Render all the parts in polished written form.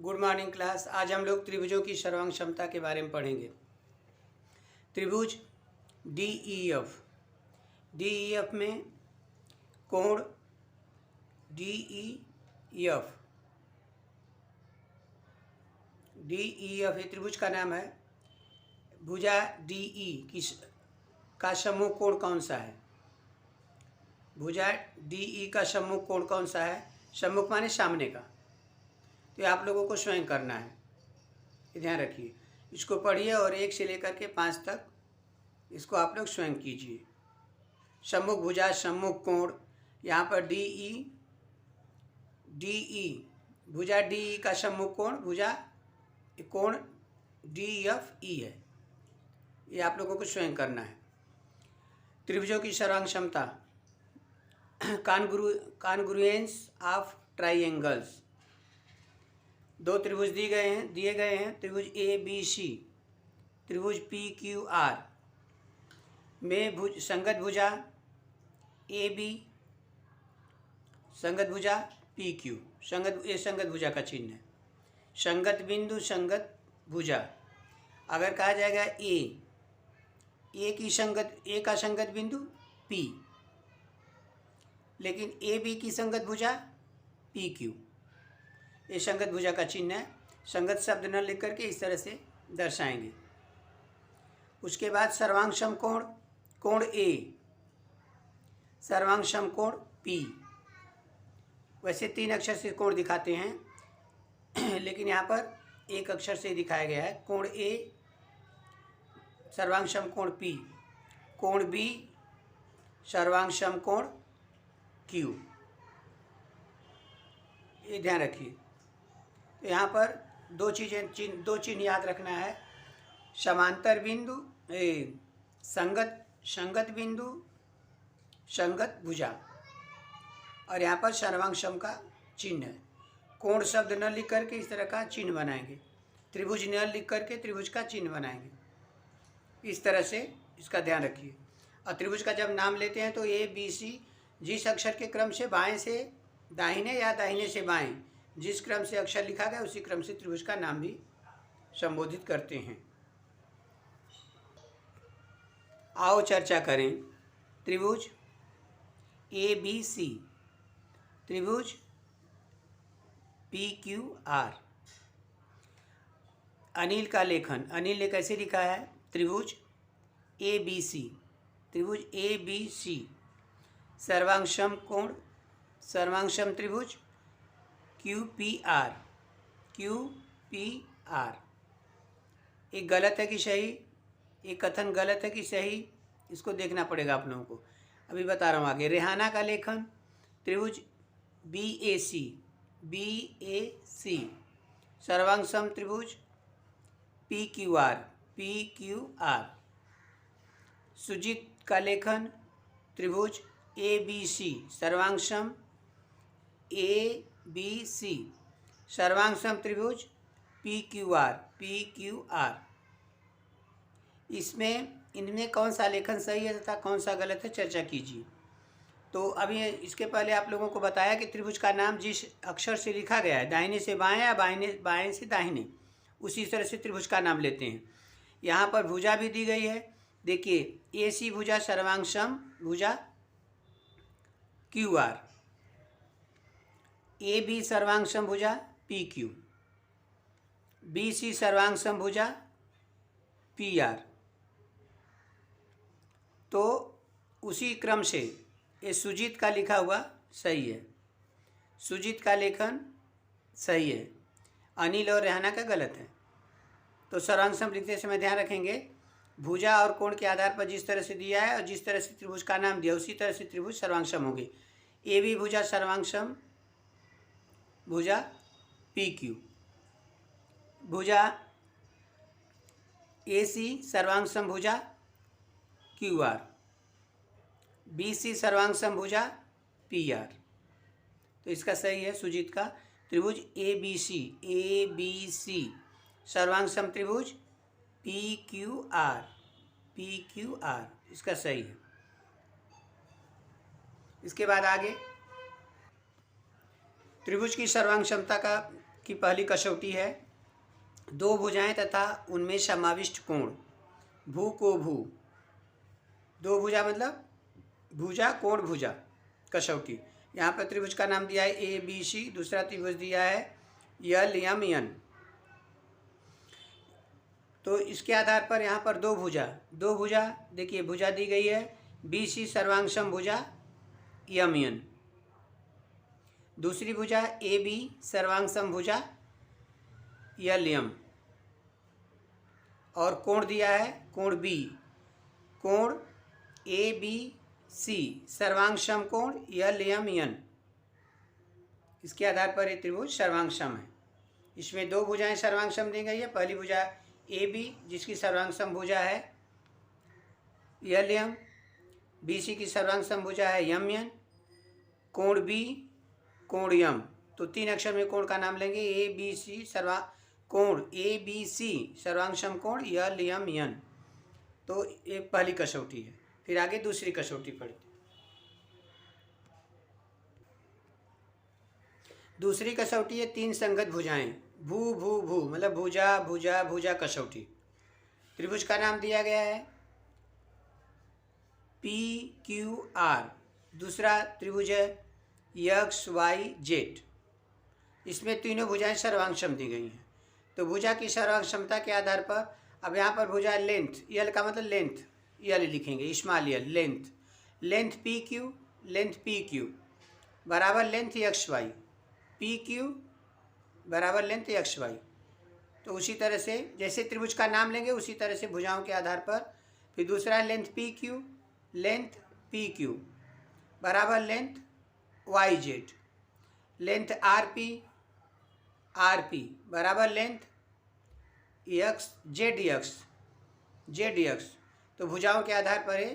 Good morning class. आज हम लोग त्रिभुजों की सर्वांग क्षमता के बारे में पढ़ेंगे। त्रिभुज DEF में कोण DEF ये त्रिभुज का नाम है। भुजा DE का सम्मुख कोण कौन सा है? भुजा DE का सम्मुख कोण कौन सा है? सम्मुख माने सामने का। तो आप लोगों को स्वयं करना है, ये ध्यान रखिए। इसको पढ़िए और 1 से लेकर के 5 तक इसको आप लोग स्वयं कीजिए। सम्मुख भुजा, सम्मुख कोण। यहाँ पर DE भुजा DE का सम्मुख कोण भुजा कोण DFE है। ये आप लोगों को स्वयं करना है। त्रिभुजों की सर्वांग क्षमता, कॉन्ग्रुएंस ऑफ ट्राइएंगल्स। 2 त्रिभुज दिए गए हैं त्रिभुज ABC, त्रिभुज PQR में संगत भुजा AB, संगत भुजा PQ। संगत भुजा का चिन्ह है। संगत बिंदु, संगत भुजा। अगर कहा जाएगा A का संगत बिंदु P, लेकिन AB की संगत भुजा PQ। ये संगत भुजा का चिन्ह है। संगत शब्द न लिख करके इस तरह से दर्शाएंगे। उसके बाद सर्वांग समकोण, कोण A, सर्वांग समकोण P। वैसे 3 अक्षर से कोण दिखाते हैं लेकिन यहाँ पर 1 अक्षर से दिखाया गया है। कोण A सर्वांग समकोण P, कोण B सर्वांग समकोण Q। ये ध्यान रखिए। तो यहाँ पर 2 चिन्ह याद रखना है। समांतर बिंदु, संगत बिंदु, संगत भुजा, और यहाँ पर सर्वांग सम का चिन्ह है। कोण शब्द न लिख करके इस तरह का चिन्ह बनाएंगे। त्रिभुज न लिख करके त्रिभुज का चिन्ह बनाएंगे। इस तरह से इसका ध्यान रखिए। और त्रिभुज का जब नाम लेते हैं तो ABC जिस अक्षर के क्रम से बाएं से दाहिने या दाहिने से बाएं जिस क्रम से अक्षर लिखा गया उसी क्रम से त्रिभुज का नाम भी संबोधित करते हैं। आओ चर्चा करें। त्रिभुज ABC, त्रिभुज PQR। अनिल का लेखन, अनिल ने कैसे लिखा है? त्रिभुज ABC, त्रिभुज ABC सर्वांग सम कोण, सर्वांग सम त्रिभुज QPR। एक गलत है कि सही? एक कथन गलत है कि सही? इसको देखना पड़ेगा आप लोगों को। अभी बता रहा हूँ आगे। रेहाना का लेखन, त्रिभुज BAC सर्वांग सम त्रिभुज PQR। सुजीत का लेखन, त्रिभुज ABC सर्वांग सम ABC सर्वांग सम त्रिभुज PQR। इनमें कौन सा लेखन सही है तथा कौन सा गलत है, चर्चा कीजिए। तो अभी इसके पहले आप लोगों को बताया कि त्रिभुज का नाम जिस अक्षर से लिखा गया है, दाहिने से बाएं या बाएं से दाहिने, उसी तरह से त्रिभुज का नाम लेते हैं। यहाँ पर भुजा भी दी गई है। देखिए, AC भुजा सर्वांग सम भुजा QR, AB सर्वांग सम भुजा PQ, BC सर्वांग सम भुजा PR। तो उसी क्रम से ये सुजीत का लिखा हुआ सही है। सुजीत का लेखन सही है, अनिल और रेहाना का गलत है। तो सर्वांग सम लिखते समय ध्यान रखेंगे, भुजा और कोण के आधार पर जिस तरह से दिया है और जिस तरह से त्रिभुज का नाम दिया उसी तरह से त्रिभुज सर्वांग सम होंगे। AB भुजा सर्वांग सम भुजा PQ, भुजा AC सर्वांग सम भुजा QR, BC सर्वांग सम भुजा PR। तो इसका सही है सुजीत का। त्रिभुज ABC सर्वांग सम त्रिभुज PQR, इसका सही है। इसके बाद आगे त्रिभुज की सर्वांग क्षमता का की पहली कसौटी है दो भुजाएं तथा उनमें समाविष्ट कोण। भू को भू, दो भुजा मतलब भुजा कोण भुजा कसौटी। यहाँ पर त्रिभुज का नाम दिया है ए बी सी, दूसरा त्रिभुज दिया है यल यम यन। तो इसके आधार पर यहाँ पर दो भुजा देखिए, भुजा दी गई है बी सी सर्वांगसम भुजा यम यन। दूसरी भुजा ए बी सर्वांगसम भुजा यल यम। और कोण दिया है कोण बी, कोण ए बी सी सर्वांगसम कोण यल यम यन। इसके आधार पर ये त्रिभुज सर्वांगसम है। इसमें दो भुजाएं सर्वांगसम दी गई है। पहली भुजा ए बी जिसकी सर्वांगसम भुजा है यल यम, बी सी की सर्वांगसम भुजा है यम यन, कोण बी कोण यम। तो तीन अक्षर में कोण का नाम लेंगे ए बी सी कोण ए बी सी सर्वांगसम कोण यल यम यन। तो ये पहली कसौटी है। फिर आगे दूसरी कसौटी पढ़ते। दूसरी कसौटी है तीन संगत भुजाएं। भू भू भू मतलब भुजा भुजा भुजा कसौटी। त्रिभुज का नाम दिया गया है पी क्यू आर। दूसरा त्रिभुज है एक्स वाई जेड। इसमें तीनों भुजाएं सर्वांगसम दी गई हैं। तो भुजा की सर्वांगसमता के आधार पर अब यहाँ पर भुजा लेंथ, यल का मतलब लेंथ, यल लिखेंगे small l, length P Q बराबर length X Y, P Q बराबर लेंथ एक्स वाई। तो उसी तरह से जैसे त्रिभुज का नाम लेंगे उसी तरह से भुजाओं के आधार पर। फिर दूसरा है लेंथ पी क्यू बराबर length Y Z, length R P बराबर लेंथ जेड एक्स। तो भुजाओं के आधार पर है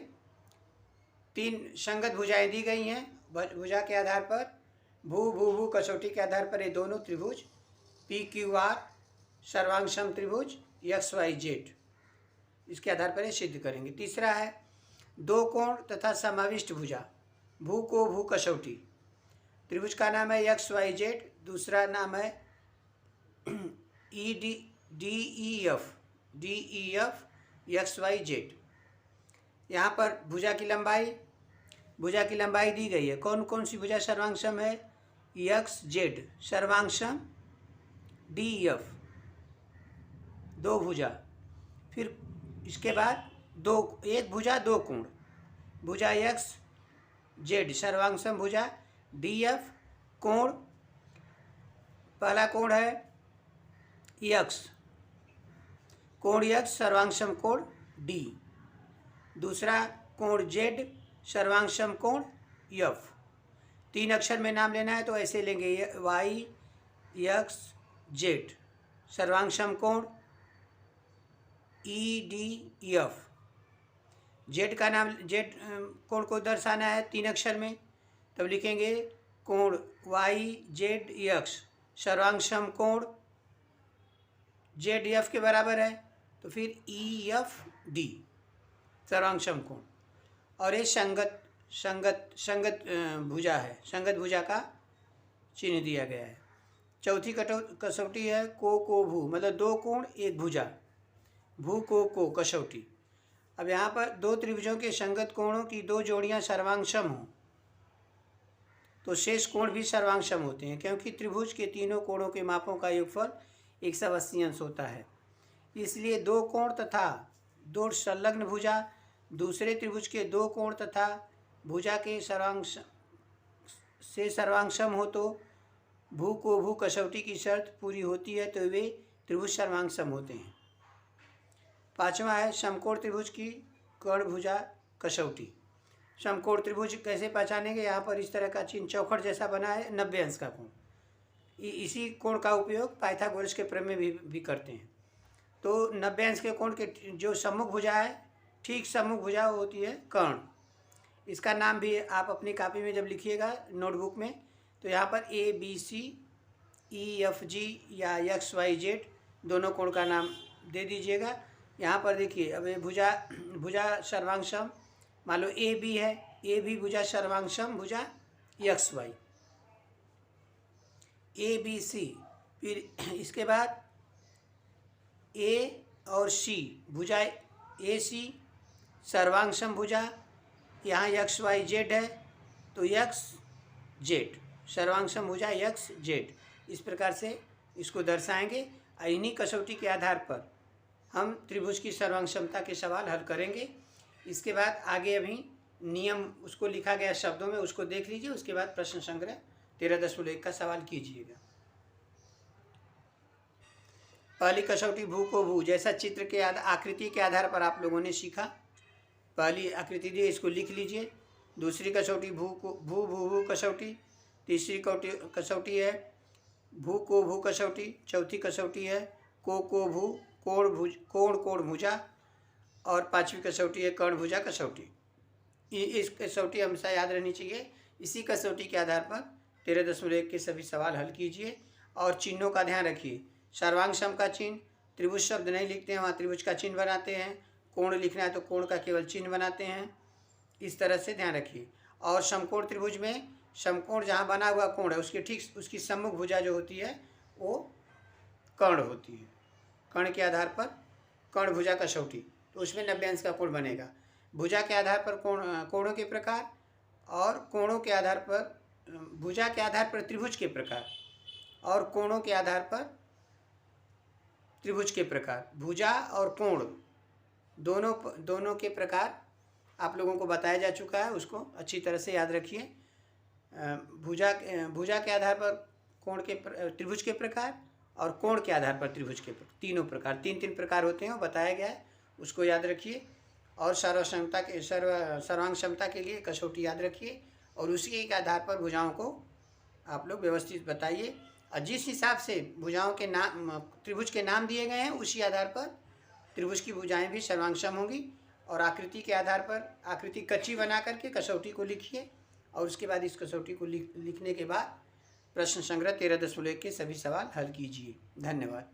तीन संगत भुजाएं दी गई हैं। भुजा के आधार पर भू कसौटी के आधार पर ये दोनों त्रिभुज पी क्यू आर सर्वांगसम त्रिभुज एक्स वाई जेड, इसके आधार पर ये सिद्ध करेंगे। तीसरा है दो कोण तथा समाविष्ट भुजा। भू को भू कसौटी। त्रिभुज का नाम है एक्स वाई जेड, दूसरा नाम है D E F X Y Z. यहाँ पर भुजा की लंबाई दी गई है। कौन कौन सी भुजा सर्वांगसम है? एक्स जेड सर्वांगसम डी एफ, दो भुजा। फिर इसके बाद एक भुजा दो कोण। भुजा एक्स जेड सर्वांगसम भुजा डी एफ, कोण पहला कोण है एक्स, कोण एक्स सर्वांगसम कोण डी। दूसरा कोण जेड सर्वांगसम कोण एफ। तीन अक्षर में नाम लेना है तो ऐसे लेंगे वाई एक्स जेड सर्वांगसम कोण ई डी एफ। जेड का नाम, जेड कोण को दर्शाना है तीन अक्षर में, तब लिखेंगे कोण वाई जेड एक्स सर्वांगसम कोण जेड एफ के बराबर है, तो फिर ई एफ डी सर्वांगसम कोण। और ये संगत भुजा है, संगत भुजा का चिन्ह दिया गया है। चौथी कसौटी है को भू मतलब दो कोण एक भुजा। भू को कसौटी। अब यहाँ पर दो त्रिभुजों के संगत कोणों की दो जोड़ियाँ सर्वांगसम हों तो शेष कोण भी सर्वांगसम होते हैं, क्योंकि त्रिभुज के तीनों कोणों के मापों का योगफल 180 अंश होता है। इसलिए दो कोण तथा दो संलग्न भुजा दूसरे त्रिभुज के दो कोण तथा भुजा के सर्वांगसम हो तो भू को भू कसौटी की शर्त पूरी होती है, तो वे त्रिभुज सर्वांगसम होते हैं। पांचवा है समकोण त्रिभुज की कर्ण भुजा कसौटी। समकोण त्रिभुज कैसे पहचानेंगे? यहाँ पर इस तरह का चिन्ह चौखट जैसा बना है 90 अंश का कोण। इसी कोण का उपयोग पाइथागोरस के प्रमेय में भी करते हैं। तो 90 अंश के कोण के जो सम्मुख भुजा है, ठीक सम्मुख भुजा होती है कर्ण। इसका नाम भी आप अपनी कॉपी में जब लिखिएगा नोटबुक में, तो यहाँ पर ए बी सी ई एफ जी या एक्स वाई जेड दोनों कोण का नाम दे दीजिएगा। यहाँ पर देखिए, अब ये भुजा सर्वांगसम मान लो ए बी है, ए बी भुजा सर्वांगसम भुजा X Y. A B C फिर इसके बाद ए और सी भुजा ए सी सर्वांग समभुजा, यहाँ एक्स वाई जेड है तो एक्स जेड सर्वांग समभुजा एक्स जेड, इस प्रकार से इसको दर्शाएंगे। और इन्हीं कसौटी के आधार पर हम त्रिभुज की सर्वांग क्षमता के सवाल हल करेंगे। इसके बाद आगे अभी नियम उसको लिखा गया शब्दों में, उसको देख लीजिए। उसके बाद प्रश्न संग्रह 13.1 का सवाल कीजिएगा। पहली कसौटी भू को भू, जैसा चित्र के आकृति के आधार पर आप लोगों ने सीखा। पहली आकृति दी, इसको लिख लीजिए। दूसरी कसौटी भू को भू भू भू कसौटी। तीसरी कसौटी है भू को भू कसौटी। चौथी कसौटी है को भू कोण कोण भुजा। और पांचवी कसौटी है कर्ण भुजा कसौटी। इस कसौटी हमेशा याद रहनी चाहिए। इसी कसौटी के आधार पर 13.1 के सभी सवाल हल कीजिए। और चिन्हों का ध्यान रखिए। सर्वांग सम का चिन्ह, त्रिभुज शब्द नहीं लिखते हैं, वहाँ त्रिभुज का चिन्ह बनाते हैं। कोण लिखना है तो कोण का केवल चिन्ह बनाते हैं। इस तरह से ध्यान रखिए। और समकोण त्रिभुज में समकोण जहाँ बना हुआ कोण है उसके ठीक उसकी सम्मुख भुजा जो होती है वो कर्ण होती है। कर्ण के आधार पर कर्ण भुजा कसौटी, तो उसमें 90 अंश का कोण बनेगा। भुजा के आधार पर कोणों के प्रकार और कोणों के आधार पर भुजा के आधार पर त्रिभुज के प्रकार और कोणों के आधार पर त्रिभुज के प्रकार। भुजा और कोण दोनों के प्रकार आप लोगों को बताया जा चुका है, उसको अच्छी तरह से याद रखिए। भुजा के आधार पर कोण के त्रिभुज के प्रकार और कोण के आधार पर त्रिभुज के तीनों प्रकार, तीन प्रकार होते हैं, वो बताया गया है, उसको याद रखिए। और सर्वांग क्षमता के लिए कसौटी याद रखिए और उसी के आधार पर भुजाओं को आप लोग व्यवस्थित बताइए। और जिस हिसाब से भुजाओं के नाम त्रिभुज के नाम दिए गए हैं उसी आधार पर त्रिभुज की भुजाएं भी सर्वांगसम होंगी। और आकृति के आधार पर आकृति कच्ची बना करके कसौटी को लिखिए और उसके बाद इस कसौटी को लिखने के बाद प्रश्न संग्रह 13.1 के सभी सवाल हल कीजिए। धन्यवाद।